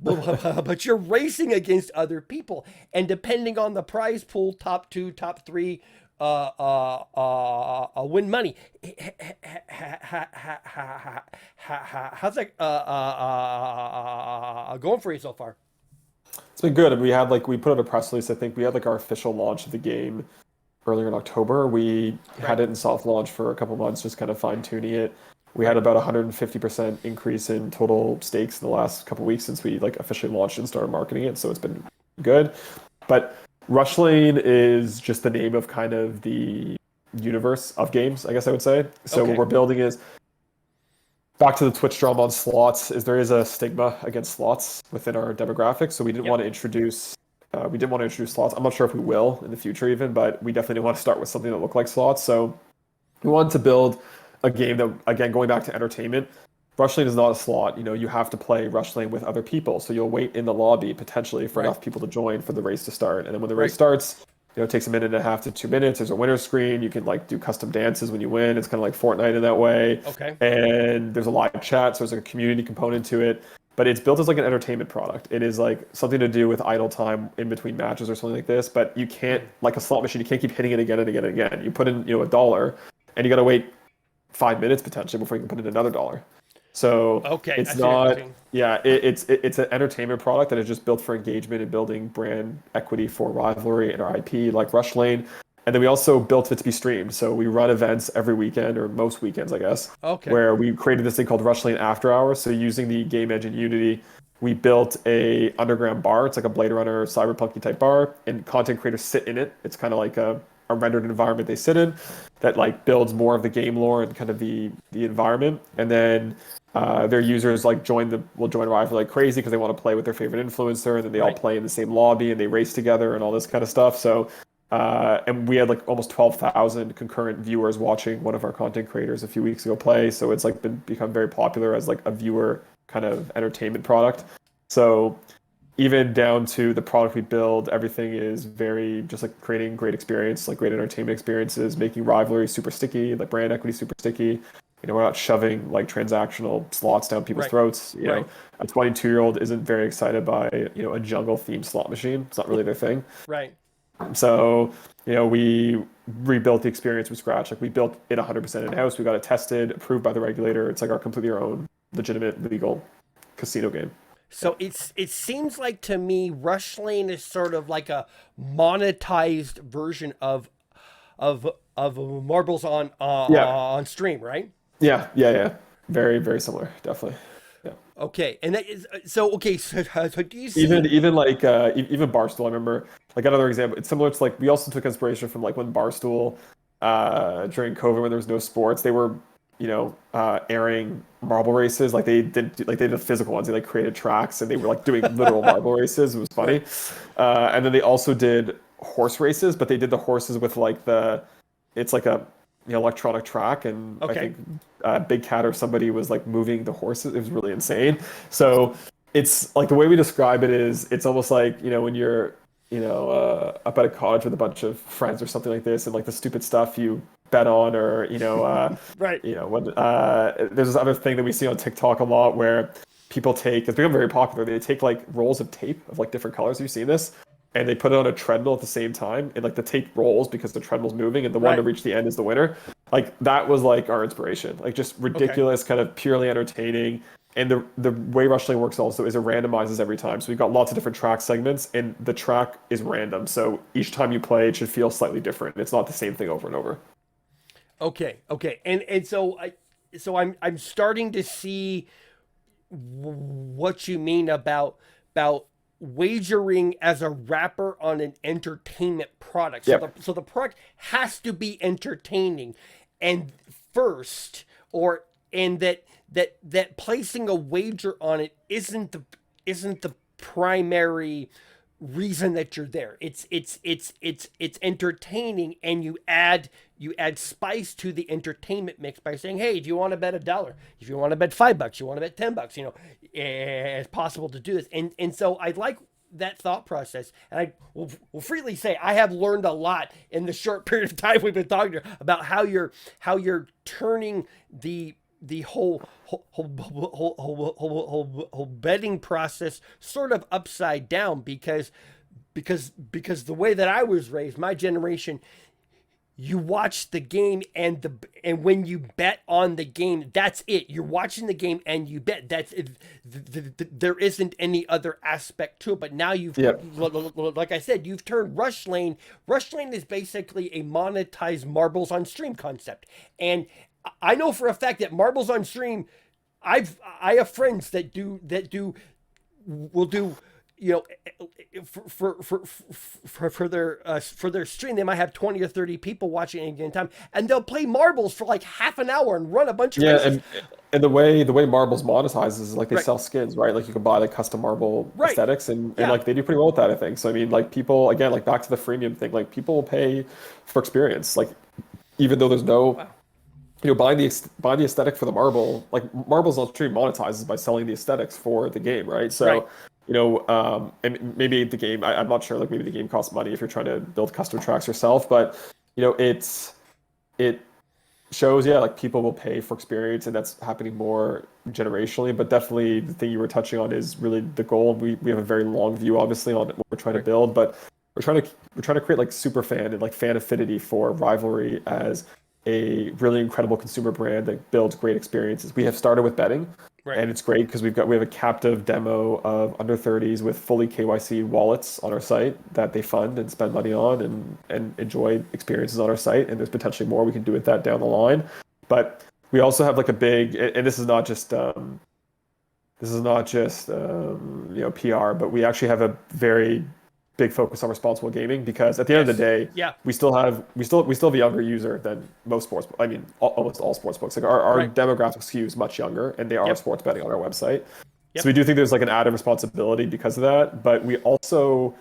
but you're racing against other people, and depending on the prize pool, top 2, top 3, win money. How's that going for you so far? It's been good. We put out a press release. I think we had our official launch of the game earlier in October. We had it in soft launch for a couple months, just kind of fine tuning it. We had about 150% increase in total stakes in the last couple weeks since we officially launched and started marketing it. So it's been good. But Rush Lane is just the name of kind of the universe of games, I guess I would say. So what we're building is, back to the Twitch drama on slots, is there is a stigma against slots within our demographic. So we didn't want to introduce slots. I'm not sure if we will in the future even, but we definitely didn't want to start with something that looked like slots. So we wanted to build a game that, again, going back to entertainment, Rush Lane is not a slot. You have to play Rush Lane with other people. So you'll wait in the lobby potentially for enough people to join for the race to start. And then when the race starts, it takes 1.5 to 2 minutes. There's a winner's screen. You can do custom dances when you win. It's kind of like Fortnite in that way. Okay. And there's a live chat, so there's a community component to it. But it's built as an entertainment product. It is something to do with idle time in between matches or something like this. But you can't, like a slot machine, you can't keep hitting it again and again and again. You put in $1, and you got to wait 5 minutes potentially before you can put in another $1. So it's not, it's an entertainment product that is just built for engagement and building brand equity for Rivalry and our IP like Rush Lane. And then we also built it to be streamed. So we run events every weekend, or most weekends, I guess, where we created this thing called Rush Lane After Hours. So using the game engine Unity, we built a underground bar. It's like a Blade Runner, cyberpunk type bar, and content creators sit in it. It's kind of like a rendered environment they sit in that builds more of the game lore and kind of the environment. And then their users will join Rivalry like crazy because they want to play with their favorite influencer, and then they all play in the same lobby and they race together and all this kind of stuff. So and we had almost 12,000 concurrent viewers watching one of our content creators a few weeks ago play. So it's become very popular as a viewer kind of entertainment product. So even down to the product we build, everything is very just creating great experience, great entertainment experiences, making Rivalry super sticky, brand equity super sticky. we're not shoving like transactional slots down people's Right. throats. Right. A 22-year-old isn't very excited by a jungle themed slot machine. It's not really their thing. Right. So, we rebuilt the experience from scratch. Like we built it 100% in-house. We got it tested, approved by the regulator. It's like our completely our own legitimate legal casino game. So it seems like to me Rush Lane is sort of like a monetized version of Marbles on stream, right? Yeah. Very, very similar, definitely. Yeah. Okay, and that is so. Okay, so do you see Even like even Barstool, I remember like another example. It's similar to like we also took inspiration from like when Barstool during COVID when there was no sports, they were airing marble races. Like they did physical ones. They like created tracks and they were like doing literal marble races. It was funny. And then they also did horse races, but they did the horses with like it's like a electronic track, and I think Big Cat or somebody was like moving the horses. It was really insane. So it's like the way we describe it is it's almost like when you're up at a cottage with a bunch of friends or something like this, and like the stupid stuff you bet on, or right. when there's this other thing that we see on TikTok a lot where people take, it's become very popular, they take like rolls of tape of like different colors. Have you seen this? And they put it on a treadmill at the same time, and like the tape rolls because the treadmill's moving, and the one to reach the end is the winner. Like that was like our inspiration, like just ridiculous, kind of purely entertaining. And the way Rush Lane works also is it randomizes every time. So we've got lots of different track segments, and the track is random. So each time you play, it should feel slightly different. It's not the same thing over and over. Okay, and so I'm starting to see what you mean about wagering as a wrapper on an entertainment product. So the product has to be entertaining, and first, and that placing a wager on it isn't the primary reason that you're there. It's entertaining, and you add spice to the entertainment mix by saying, hey, do you want to bet $1? If you want to bet $5, you want to bet $10, it's possible to do this. And so I like that thought process, and I will freely say I have learned a lot in the short period of time we've been talking here about how you're turning the whole betting process sort of upside down, because the way that I was raised, my generation, you watch the game, and when you bet on the game, that's it. You're watching the game and you bet. That's it. There isn't any other aspect to it. But now like I said, you've turned Rush Lane. Rush Lane is basically a monetized marbles on stream concept, and I know for a fact that marbles on stream, I have friends that will do for their stream. They might have 20 or 30 people watching at any time, and they'll play marbles for like half an hour and run a bunch of races. And the way marbles monetizes is like they sell skins, right? Like you can buy like custom marble aesthetics, and like they do pretty well with that, I think. So I mean, like people, again, like back to the freemium thing, like people will pay for experience, like even though there's no buying the aesthetic for the marble. Like marbles on stream monetizes by selling the aesthetics for the game, right? So and maybe the game, I'm not sure, like maybe the game costs money if you're trying to build custom tracks yourself, but it shows like people will pay for experience, and that's happening more generationally. But definitely the thing you were touching on is really the goal. We have a very long view obviously on what we're trying to build, but we're trying to create like super fan and like fan affinity for Rivalry as a really incredible consumer brand that builds great experiences. We have started with betting, and it's great because we have a captive demo of under 30s with fully KYC wallets on our site that they fund and spend money on and enjoy experiences on our site. And there's potentially more we can do with that down the line. But we also have like a big, and this is not just PR, but we actually have a very big focus on responsible gaming, because at the end of the day, we still have a younger user than most sports. I mean, almost all sports books. Like our demographic skews much younger, and they are sports betting on our website. So we do think there's like an added responsibility because of that. But we also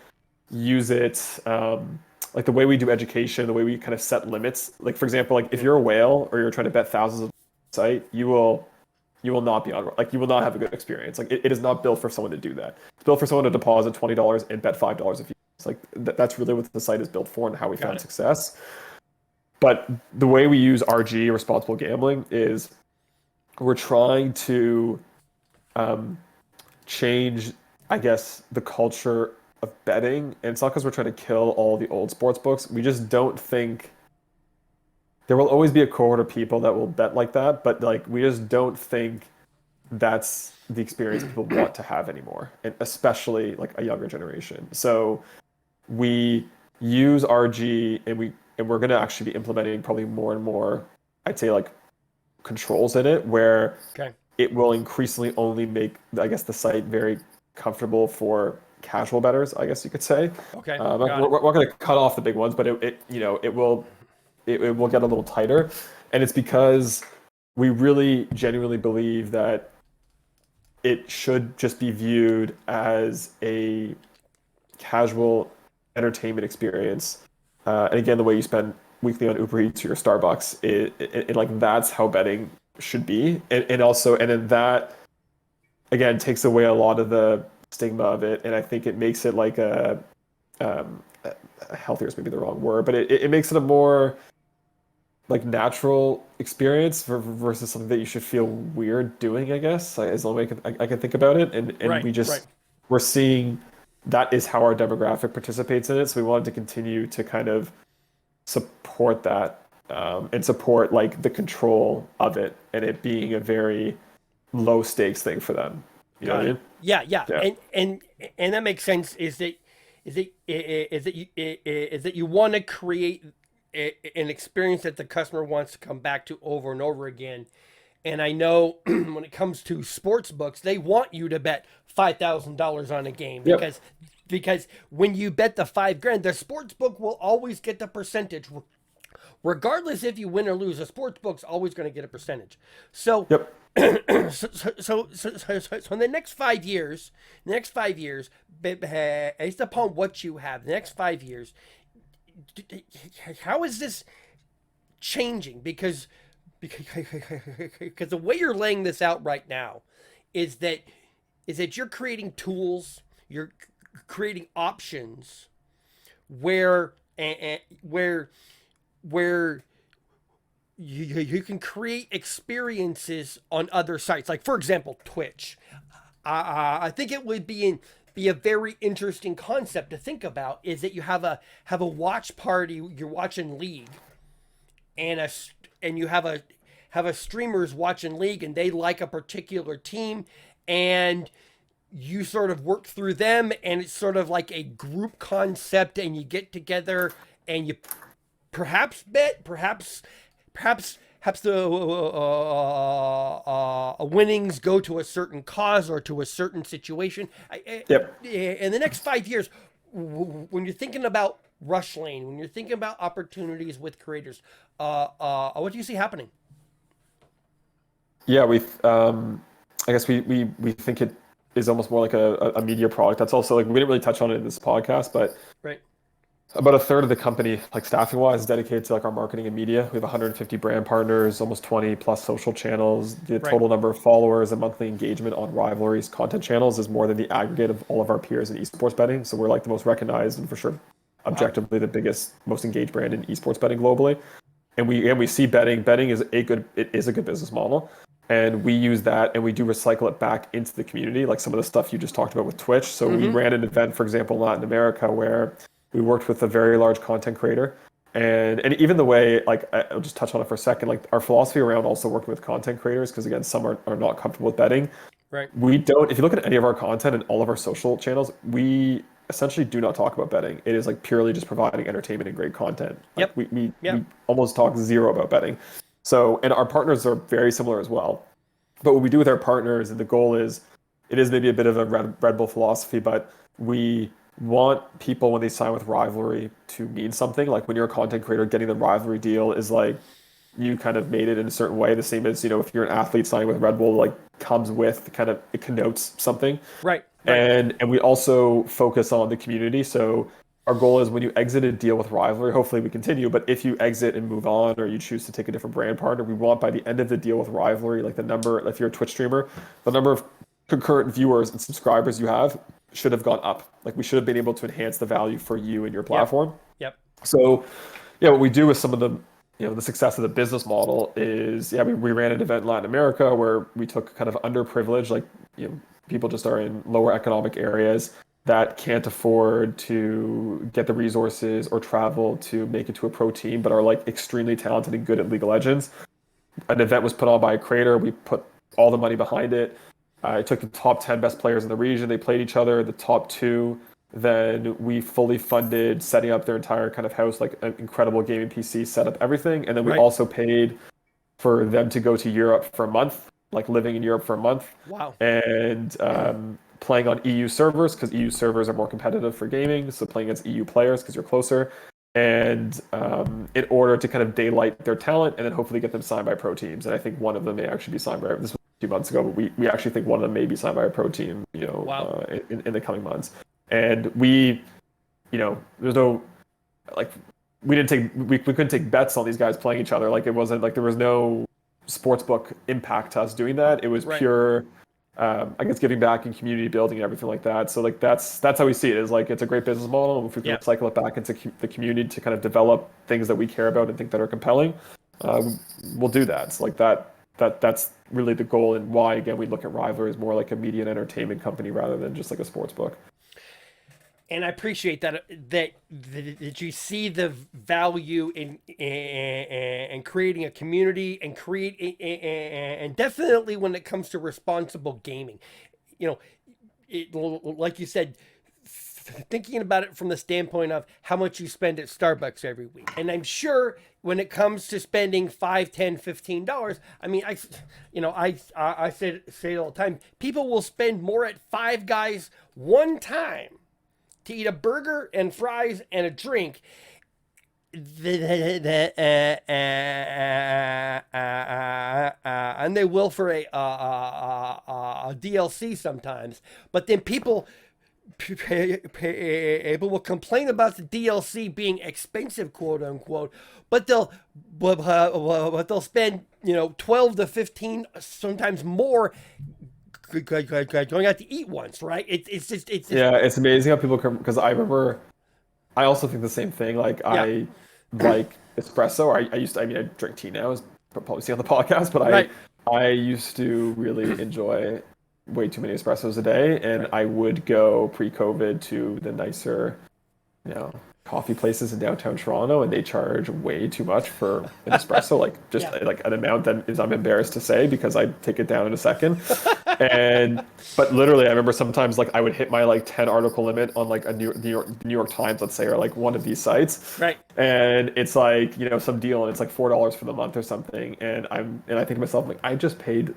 use it like the way we do education, the way we kind of set limits. Like for example, like if you're a whale or you're trying to bet thousands of site, you will not be on, like you will not have a good experience. Like it is not built for someone to do that. It's built for someone to deposit $20 and bet $5 if you. It's like that's really what the site is built for and how we found success. But the way we use RG, responsible gambling, is we're trying to change, I guess, the culture of betting. And it's not because we're trying to kill all the old sports books. We just don't think there will always be a cohort of people that will bet like that, but like we just don't think that's the experience people want to have anymore, and especially like a younger generation. So we use RG, and we're going to actually be implementing probably more and more, I'd say, like controls in it where Okay. it will increasingly only make, I guess, the site very comfortable for casual bettors, I guess you could say. Okay. We're going to cut off the big ones, but it will get a little tighter, and it's because we really genuinely believe that it should just be viewed as a casual entertainment experience. And again, the way you spend weekly on Uber Eats or your Starbucks, it like that's how betting should be. And also, and then that again takes away a lot of the stigma of it. And I think it makes it like a healthier is maybe the wrong word, but it makes it a more like natural experience versus something that you should feel weird doing, I guess, as long as I can think about it. And Right, we just right. we're seeing that is how our demographic participates in it. So we wanted to continue to kind of support that, and support like the control of it, and it being a very low stakes thing for them. You know what I mean? Yeah. Yeah. And that makes sense. Is that you want to create an experience that the customer wants to come back to over and over again. And I know when it comes to sports books, they want you to bet $5,000 on a game Yep. because when you bet the $5,000, the sports book will always get the percentage, regardless if you win or lose. A sports book's always going to get a percentage. So, Yep. so in the next 5 years, based upon what you have, the next 5 years, how is this changing? Because the way you're laying this out right now is that you're creating tools, you're creating options where you can create experiences on other sites. Like for example, Twitch. I think it would be a very interesting concept to think about, is that you have a watch party, you're watching League, and you have a streamers watching League, and they like a particular team, and you sort of work through them, and it's sort of like a group concept, and you get together and you perhaps bet, perhaps the winnings go to a certain cause or to a certain situation. Yep. In the next 5 years, when you're thinking about Rush Lane, when you're thinking about opportunities with creators, what do you see happening? Yeah, I guess we think it is almost more like a media product. That's also like we didn't really touch on it in this podcast, but Right. about a third of the company, like staffing wise, is dedicated to like our marketing and media. We have 150 brand partners, almost 20 plus social channels. The total number of followers and monthly engagement on Rivalry's content channels is more than the aggregate of all of our peers in esports betting. So we're like the most recognized and for sure objectively the biggest, most engaged brand in esports betting globally. And we see betting is a good business model. And we use that and we do recycle it back into the community, like some of the stuff you just talked about with Twitch. So we ran an event, for example, in Latin America where we worked with a very large content creator. And even the way, like, I'll just touch on it for a second, like our philosophy around also working with content creators, because again, some are not comfortable with betting. Right. We don't, if you look at any of our content and all of our social channels, we essentially do not talk about betting. It is like purely just providing entertainment and great content. Like we almost talk zero about betting. So, and our partners are very similar as well. But what we do with our partners, and the goal is, it is maybe a bit of a Red Bull philosophy, but we want people when they sign with Rivalry to mean something. Like when you're a content creator, getting the Rivalry deal is like you kind of made it in a certain way. The same as, if you're an athlete signing with Red Bull, like comes with kind of, it connotes something. Right. And we also focus on the community. So our goal is when you exit a deal with Rivalry, hopefully we continue, but if you exit and move on or you choose to take a different brand partner, we want by the end of the deal with Rivalry, like the number, if you're a Twitch streamer, the number of concurrent viewers and subscribers you have should have gone up. Like we should have been able to enhance the value for you and your platform. Yep. So yeah, what we do with some of the the success of the business model is, yeah, we ran an event in Latin America where we took kind of underprivileged, like, people just are in lower economic areas that can't afford to get the resources or travel to make it to a pro team, but are like extremely talented and good at League of Legends. An event was put on by a creator. We put all the money behind it. I took the top 10 best players in the region. They played each other. The top two, then we fully funded setting up their entire kind of house, like an incredible gaming PC, set up everything. And then we also paid for them to go to Europe for a month, like living in Europe for a month. Wow. And playing on EU servers, because EU servers are more competitive for gaming. So playing against EU players because you're closer. And in order to kind of daylight their talent and then hopefully get them signed by pro teams. And I think one of them may actually be signed by, this was a few months ago, but we actually think one of them may be signed by a pro team, in the coming months. And we, there's no, like, we couldn't take bets on these guys playing each other. Like, it wasn't like there was no sportsbook impact to us doing that. It was pure, I guess, giving back and community building and everything like that. So like that's how we see it. Is like it's a great business model, and if we can cycle it back into the community to kind of develop things that we care about and think that are compelling, we'll do that. So like that's really the goal, and why again we look at Rivalry as more like a media and entertainment company rather than just like a sports book. And I appreciate that you see the value in creating a community and definitely when it comes to responsible gaming, like you said, thinking about it from the standpoint of how much you spend at Starbucks every week. And I'm sure when it comes to spending $5, $10, $15, I mean, I say it all the time. People will spend more at Five Guys one time to eat a burger and fries and a drink, and they will for a DLC sometimes. But then people will complain about the DLC being expensive, quote unquote. But they'll spend 12 to 15, sometimes more, going out to eat once, right? It's amazing how people come, because I remember, I also think the same thing. Like I like espresso. Or I drink tea now, as probably see on the podcast, but I used to really enjoy way too many espressos a day, and I would go pre-COVID to the nicer, coffee places in downtown Toronto, and they charge way too much for an espresso, like like an amount that is, I'm embarrassed to say because I take it down in a second. But literally, I remember sometimes like I would hit my like 10 article limit on like a New York Times, let's say, or like one of these sites, right? And it's like some deal, and it's like $4 for the month or something, and I think to myself, like, I just paid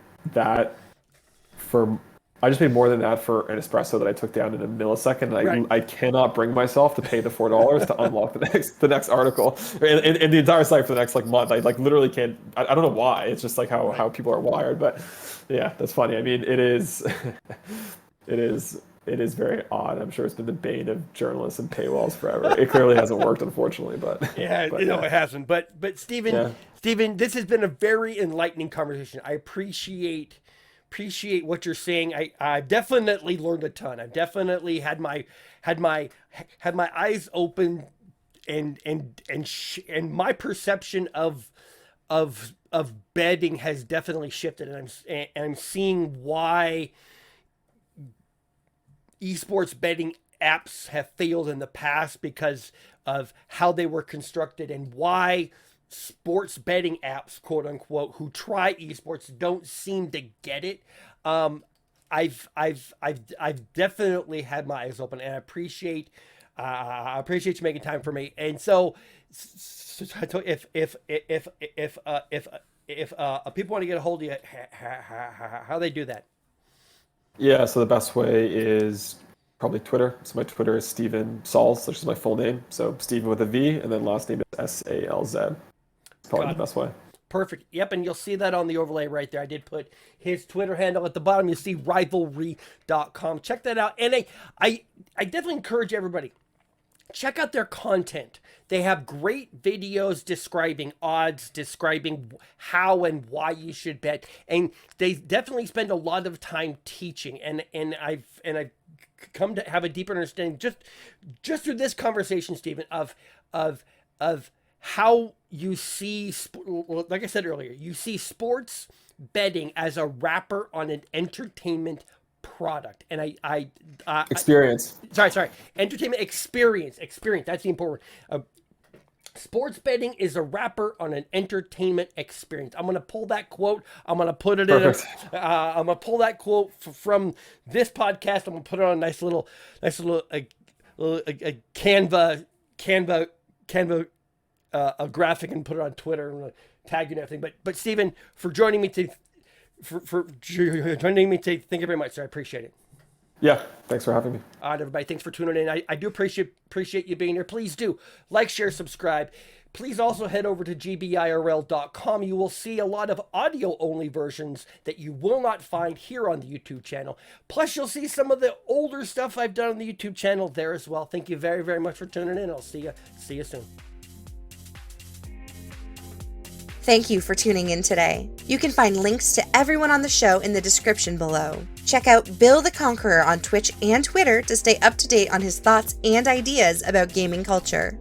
more than that for an espresso that I took down in a millisecond. And I cannot bring myself to pay the $4 to unlock the next article in the entire site for the next like month. I like literally can't. I don't know why. It's just like how people are wired. But yeah, that's funny. I mean, it is very odd. I'm sure it's been the bane of journalists and paywalls forever. It clearly hasn't worked, unfortunately. But it hasn't. But Steven, this has been a very enlightening conversation. I appreciate what you're saying. I've definitely learned a ton. I've definitely had my eyes open, and my perception of betting has definitely shifted, and I'm seeing why esports betting apps have failed in the past because of how they were constructed, and why sports betting apps, quote unquote, who try esports don't seem to get it. I've definitely had my eyes open, and I appreciate you making time for me. And so if people want to get a hold of you, how they do that? Yeah, so the best way is probably Twitter. So my Twitter is Steven Salz, which is my full name. So Steven with a V, and then last name is Salz. Probably the best way. Perfect. Yep, and you'll see that on the overlay right there. I did put his Twitter handle at the bottom. You'll see rivalry.com. Check that out. And I definitely encourage everybody, check out their content. They have great videos describing odds, describing how and why you should bet. And they definitely spend a lot of time teaching. And I've come to have a deeper understanding just through this conversation, Steven, of how you see, like I said earlier, you see sports betting as a wrapper on an entertainment product. And experience. Sorry. Entertainment experience. That's the important word. Sports betting is a wrapper on an entertainment experience. I'm going to pull that quote. I'm going to put it Perfect. I'm going to pull that quote from this podcast. I'm going to put it on a nice little Canva a graphic and put it on Twitter and tag you and everything. But Steven, for joining me to thank you very much, sir. I appreciate it. Yeah, thanks for having me. All right, everybody, thanks for tuning in. I do appreciate you being here. Please do like, share, subscribe. Please also head over to GBIRL.com. You will see a lot of audio-only versions that you will not find here on the YouTube channel. Plus, you'll see some of the older stuff I've done on the YouTube channel there as well. Thank you very, very much for tuning in. I'll see you soon. Thank you for tuning in today. You can find links to everyone on the show in the description below. Check out Bill the Conqueror on Twitch and Twitter to stay up to date on his thoughts and ideas about gaming culture.